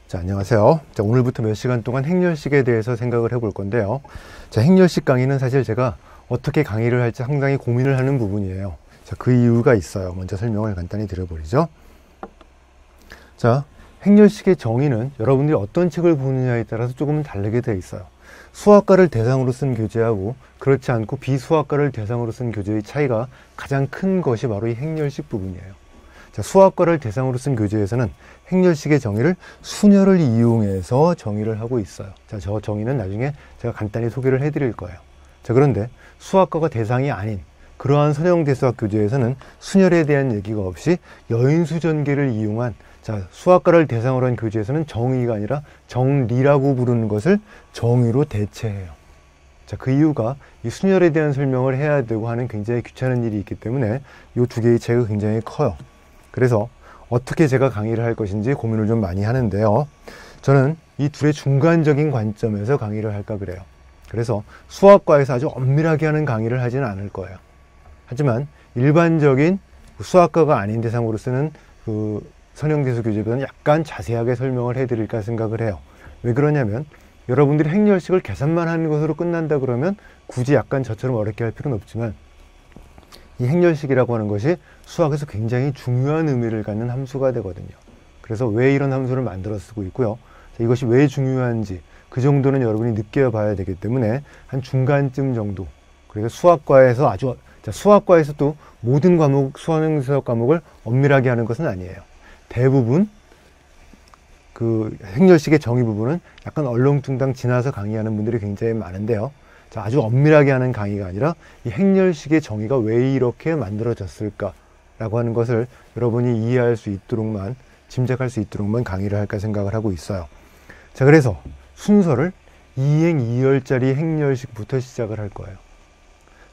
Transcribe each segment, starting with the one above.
자, 안녕하세요. 자, 오늘부터 몇 시간 동안 행렬식에 대해서 생각을 해볼 건데요. 자, 행렬식 강의는 사실 제가 어떻게 강의를 할지 상당히 고민을 하는 부분이에요. 자, 그 이유가 있어요. 먼저 설명을 간단히 드려버리죠. 자, 행렬식의 정의는 여러분들이 어떤 책을 보느냐에 따라서 조금은 다르게 되어 있어요. 수학과를 대상으로 쓴 교재하고 그렇지 않고 비수학과를 대상으로 쓴 교재의 차이가 가장 큰 것이 바로 이 행렬식 부분이에요. 자, 수학과를 대상으로 쓴 교재에서는 행렬식의 정의를 수녀를 이용해서 정의를 하고 있어요. 자, 저 정의는 나중에 제가 간단히 소개를 해드릴 거예요. 자, 그런데 수학과가 대상이 아닌 그러한 선형대수학 교재에서는 수녀에 대한 얘기가 없이 여인수전계를 이용한, 자, 수학과를 대상으로 한 교재에서는 정의가 아니라 정리라고 부르는 것을 정의로 대체해요. 자, 그 이유가 이 순열에 대한 설명을 해야 되고 하는 굉장히 귀찮은 일이 있기 때문에 이 두 개의 차이가 굉장히 커요. 그래서 어떻게 제가 강의를 할 것인지 고민을 좀 많이 하는데요. 저는 이 둘의 중간적인 관점에서 강의를 할까 그래요. 그래서 수학과에서 아주 엄밀하게 하는 강의를 하지는 않을 거예요. 하지만 일반적인 수학과가 아닌 대상으로 쓰는 그 선형대수 교재보다는 약간 자세하게 설명을 해드릴까 생각을 해요. 왜 그러냐면 여러분들이 행렬식을 계산만 하는 것으로 끝난다 그러면 굳이 약간 저처럼 어렵게 할 필요는 없지만 이 행렬식이라고 하는 것이 수학에서 굉장히 중요한 의미를 갖는 함수가 되거든요. 그래서 왜 이런 함수를 만들어 쓰고 있고요. 이것이 왜 중요한지 그 정도는 여러분이 느껴봐야 되기 때문에 한 중간쯤 정도. 그래서 수학과에서 수학과에서도 모든 과목, 수학 과목을 엄밀하게 하는 것은 아니에요. 대부분 그 행렬식의 정의 부분은 약간 얼렁뚱땅 지나서 강의하는 분들이 굉장히 많은데요. 자, 아주 엄밀하게 하는 강의가 아니라 이 행렬식의 정의가 왜 이렇게 만들어졌을까라고 하는 것을 여러분이 이해할 수 있도록만, 짐작할 수 있도록만 강의를 할까 생각을 하고 있어요. 자, 그래서 순서를 2행 2열짜리 행렬식부터 시작을 할 거예요.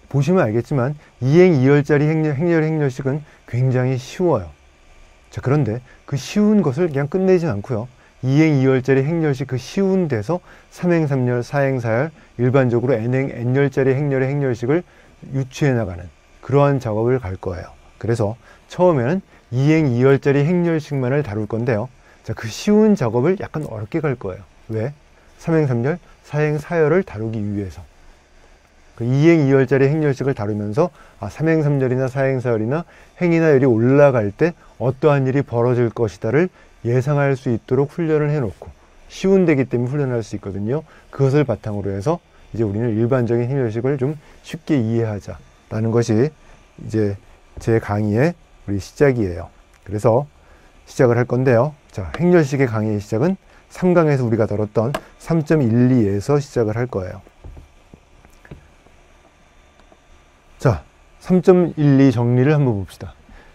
보시면 알겠지만 2행 2열짜리 행렬식은 굉장히 쉬워요. 자, 그런데 그 쉬운 것을 그냥 끝내지 않고요. 2행 2열짜리 행렬식 그 쉬운 데서 3행 3열, 4행 4열, 일반적으로 n행 n열짜리 행렬의 행렬식을 유추해 나가는 그러한 작업을 갈 거예요. 그래서 처음에는 2행 2열짜리 행렬식만을 다룰 건데요. 자, 그 쉬운 작업을 약간 어렵게 갈 거예요. 왜? 3행 3열, 4행 4열을 다루기 위해서. 그 2행 2열짜리 행렬식을 다루면서 3행 3열이나 4행 4열이나 행이나 열이 올라갈 때 어떠한 일이 벌어질 것이다를 예상할 수 있도록 훈련을 해놓고, 쉬운 데기 때문에 훈련할 수 있거든요. 그것을 바탕으로 해서 이제 우리는 일반적인 행렬식을 좀 쉽게 이해하자라는 것이 이제 제 강의의 우리 시작이에요. 그래서 시작을 할 건데요. 자, 행렬식의 강의의 시작은 3강에서 우리가 다뤘던 3.12에서 시작을 할 거예요. 자, 3.12 정리를 한번 봅시다.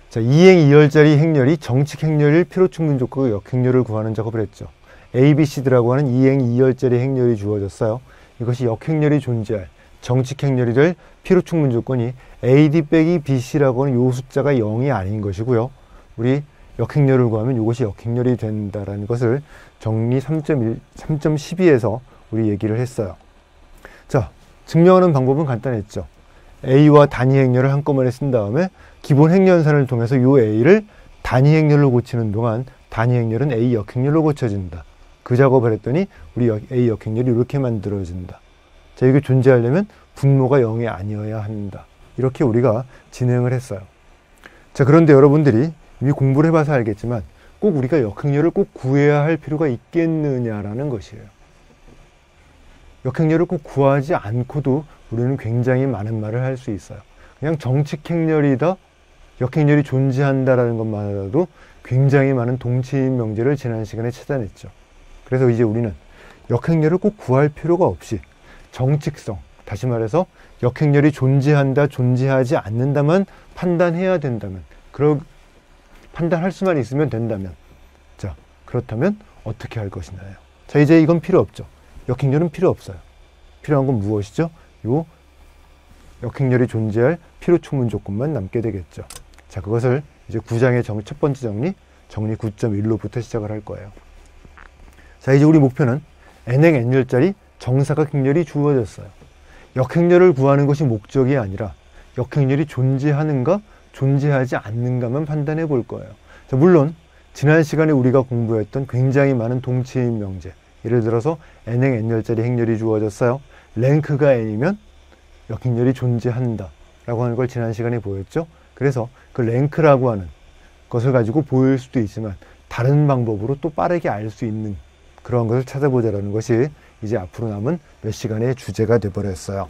자, 2행 2열짜리 행렬이 정칙 행렬일 필요 충분 조건과 역행렬을 구하는 작업을 했죠. A, B, C라고 하는 2행 2열짜리 행렬이 주어졌어요. 이것이 역행렬이 존재할 정칙 행렬이 될 필요 충분 조건이 AD 빼기 BC라고 하는 요 숫자가 0이 아닌 것이고요. 우리 역행렬을 구하면 이것이 역행렬이 된다라는 것을 정리 3.12에서 우리 얘기를 했어요. 자, 증명하는 방법은 간단했죠. A와 단위 행렬을 한꺼번에 쓴 다음에 기본 행렬선을 통해서 이 A를 단위 행렬로 고치는 동안 단위 행렬은 A 역행렬로 고쳐진다. 그 작업을 했더니 우리 A 역행렬이 이렇게 만들어진다. 자, 이게 존재하려면 분모가 0이 아니어야 한다. 이렇게 우리가 진행을 했어요. 자, 그런데 여러분들이 이미 공부를 해봐서 알겠지만 꼭 우리가 역행렬을 꼭 구해야 할 필요가 있겠느냐라는 것이에요. 역행렬을 꼭 구하지 않고도 우리는 굉장히 많은 말을 할 수 있어요. 그냥 정칙 행렬이다, 역행렬이 존재한다라는 것만으로도 굉장히 많은 동치인 명제를 지난 시간에 찾아냈죠. 그래서 이제 우리는 역행렬을 꼭 구할 필요가 없이 정칙성, 다시 말해서 역행렬이 존재한다, 존재하지 않는다만 판단해야 된다면, 판단할 수만 있으면 된다면, 자, 그렇다면 어떻게 할 것이냐요. 자, 이제 이건 필요 없죠. 역행렬은 필요 없어요. 필요한 건 무엇이죠? 요 역행렬이 존재할 필요 충분 조건만 남게 되겠죠. 자, 그것을 이제 9장의 첫 번째 정리 9.1로부터 시작을 할 거예요. 자, 이제 우리 목표는 n행 n열짜리 정사각 행렬이 주어졌어요. 역행렬을 구하는 것이 목적이 아니라 역행렬이 존재하는가 존재하지 않는가만 판단해 볼 거예요. 자, 물론 지난 시간에 우리가 공부했던 굉장히 많은 동치인 명제, 예를 들어서 n행 n열짜리 행렬이 주어졌어요. 랭크가 n이면 역행렬이 존재한다 라고 하는 걸 지난 시간에 보였죠. 그래서 그 랭크라고 하는 것을 가지고 보일 수도 있지만 다른 방법으로 또 빠르게 알 수 있는 그런 것을 찾아보자라는 것이 이제 앞으로 남은 몇 시간의 주제가 되어버렸어요.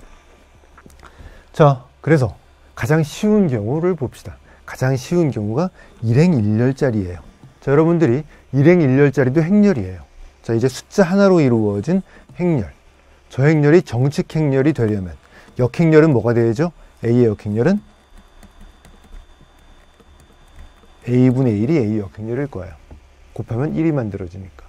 자, 그래서 가장 쉬운 경우를 봅시다. 가장 쉬운 경우가 일행 일렬짜리예요. 자, 여러분들이 일행 일렬짜리도 행렬이에요. 자, 이제 숫자 하나로 이루어진 행렬. 저 행렬이 정칙 행렬이 되려면 역행렬은 뭐가 되죠? A의 역행렬은 A분의 1이 A 역행렬일 거예요. 곱하면 1이 만들어지니까.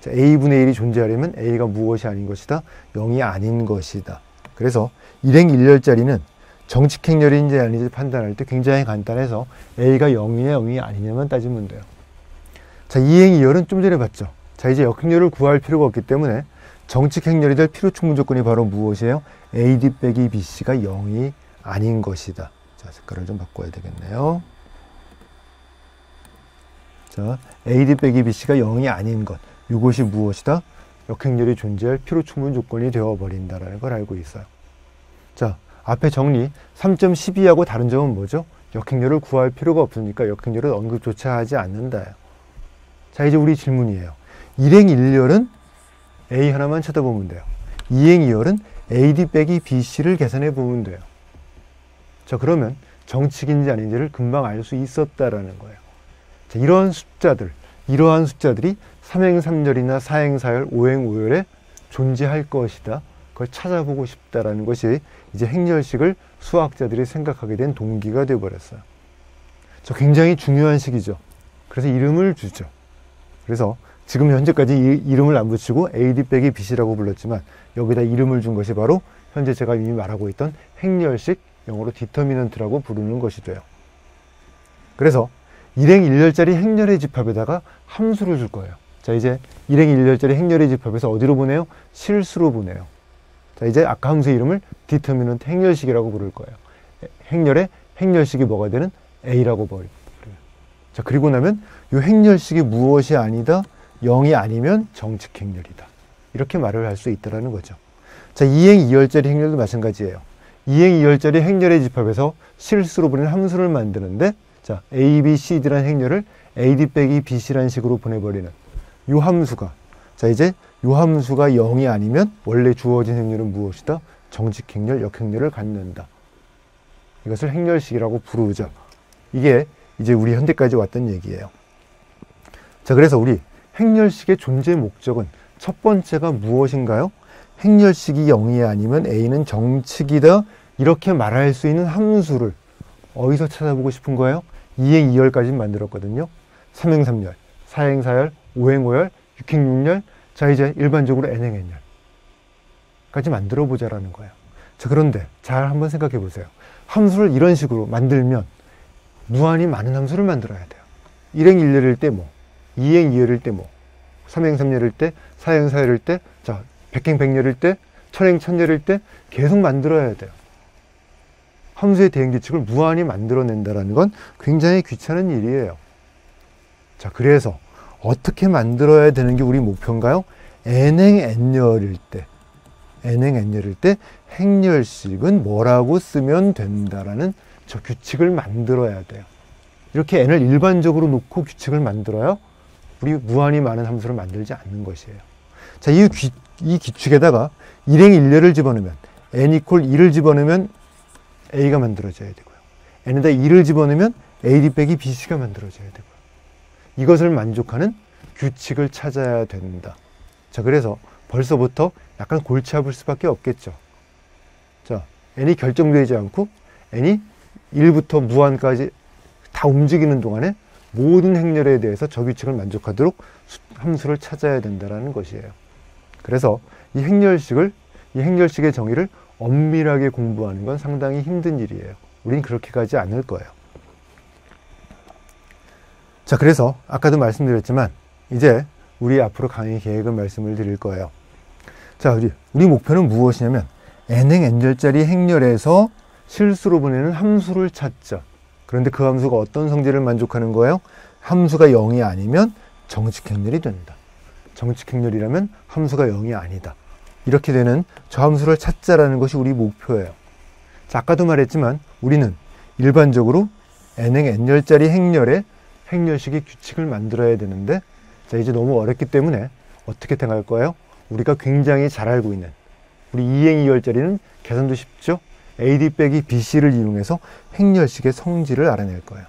자, A분의 1이 존재하려면 A가 무엇이 아닌 것이다? 0이 아닌 것이다. 그래서 일행 일렬짜리는 정칙 행렬인지 아닌지 판단할 때 굉장히 간단해서 A가 0이냐 0이 아니냐만 따지면 돼요. 자, 이행 이열은 좀 전에 봤죠. 자, 이제 역행렬을 구할 필요가 없기 때문에 정칙 행렬이 될 필요 충분 조건이 바로 무엇이에요? AD 빼기 BC가 0이 아닌 것이다. 자, 색깔을 좀 바꿔야 되겠네요. 자, AD 빼기 BC가 0이 아닌 것. 이것이 무엇이다? 역행렬이 존재할 필요 충분 조건이 되어버린다는 걸 알고 있어요. 자, 앞에 정리 3.12하고 다른 점은 뭐죠? 역행렬을 구할 필요가 없으니까 역행렬은 언급조차 하지 않는다요. 자, 이제 우리 질문이에요. 일행 일렬은 A 하나만 쳐다보면 돼요. 이행 이열은 AD 빼기 BC를 계산해 보면 돼요. 자, 그러면 정칙인지 아닌지를 금방 알 수 있었다라는 거예요. 자, 이러한 숫자들이 3행 3열이나 4행 4열, 5행 5열에 존재할 것이다. 그걸 찾아보고 싶다라는 것이 이제 행렬식을 수학자들이 생각하게 된 동기가 되어버렸어요. 자, 굉장히 중요한 식이죠. 그래서 이름을 주죠. 그래서 지금 현재까지 이름을 안 붙이고 AD 빼기 BC라고 불렀지만 여기다 이름을 준 것이 바로 현재 제가 이미 말하고 있던 행렬식, 영어로 디터미넌트라고 부르는 것이 돼요. 그래서 일행 일렬짜리 행렬의 집합에다가 함수를 줄 거예요. 자, 이제 일행 일렬짜리 행렬의 집합에서 어디로 보내요? 실수로 보내요. 자, 이제 아까 함수의 이름을 디터미넌트 행렬식이라고 부를 거예요. 행렬의 행렬식이 뭐가 되는? A라고 버려요. 자, 그리고 나면 이 행렬식이 무엇이 아니다? 0이 아니면 정칙 행렬이다. 이렇게 말을 할 수 있다는 거죠. 자, 2행 2열짜리 행렬도 마찬가지예요. 2행 2열짜리 행렬의 집합에서 실수로 보내는 함수를 만드는데, 자, A, B, C, D라는 행렬을 AD 빼기 BC라는 식으로 보내버리는 이 함수가, 자, 이제 이 함수가 0이 아니면 원래 주어진 행렬은 무엇이다? 정칙 행렬, 역행렬을 갖는다. 이것을 행렬식이라고 부르죠. 이게 이제 우리 현대까지 왔던 얘기예요. 자, 그래서 우리 행렬식의 존재 목적은 첫 번째가 무엇인가요? 행렬식이 0이 아니면 A는 정칙이다. 이렇게 말할 수 있는 함수를 어디서 찾아보고 싶은 거예요? 2행 2열까지 만들었거든요. 3행 3열, 4행 4열, 5행 5열, 6행 6열. 자, 이제 일반적으로 n행 n열까지 만들어 보자라는 거예요. 자, 그런데 잘 한번 생각해 보세요. 함수를 이런 식으로 만들면 무한히 많은 함수를 만들어야 돼요. 1행 1열일 때 뭐, 2행 2열일 때 뭐, 3행 3열일 때, 4행 4열일 때, 자, 100행 100열일 때, 1000행 1000열일 때 계속 만들어야 돼요. 함수의 대응규칙을 무한히 만들어낸다는 건 굉장히 귀찮은 일이에요. 자, 그래서 어떻게 만들어야 되는 게 우리 목표인가요? n행 n열일 때, 행렬식은 뭐라고 쓰면 된다라는 저 규칙을 만들어야 돼요. 이렇게 n을 일반적으로 놓고 규칙을 만들어야 우리 무한히 많은 함수를 만들지 않는 것이에요. 자, 이 규칙에다가 1행 1열을 집어넣으면 n 이퀄 2를 집어넣으면 A가 만들어져야 되고요. n에다 2를 집어넣으면 AD 빼기 BC가 만들어져야 되고요. 이것을 만족하는 규칙을 찾아야 된다. 자, 그래서 벌써부터 약간 골치 아플 수밖에 없겠죠. 자, n이 결정되지 않고 n이 1부터 무한까지 다 움직이는 동안에 모든 행렬에 대해서 저 규칙을 만족하도록 함수를 찾아야 된다는 것이에요. 그래서 이 행렬식의 정의를 엄밀하게 공부하는 건 상당히 힘든 일이에요. 우린 그렇게 가지 않을 거예요. 자, 그래서 아까도 말씀드렸지만 이제 우리 앞으로 강의 계획을 말씀을 드릴 거예요. 자, 우리 목표는 무엇이냐면 n행 n절짜리 행렬에서 실수로 보내는 함수를 찾자. 그런데 그 함수가 어떤 성질을 만족하는 거예요? 함수가 0이 아니면 정직행렬이 된다. 정직행렬이라면 함수가 0이 아니다. 이렇게 되는 저 함수를 찾자라는 것이 우리 목표예요. 자, 아까도 말했지만 우리는 일반적으로 n행 n열짜리 행렬의 행렬식의 규칙을 만들어야 되는데, 자, 이제 너무 어렵기 때문에 어떻게 생각할 거예요? 우리가 굉장히 잘 알고 있는 우리 2행 2열짜리는 계산도 쉽죠? AD 빼기 BC를 이용해서 행렬식의 성질을 알아낼 거예요.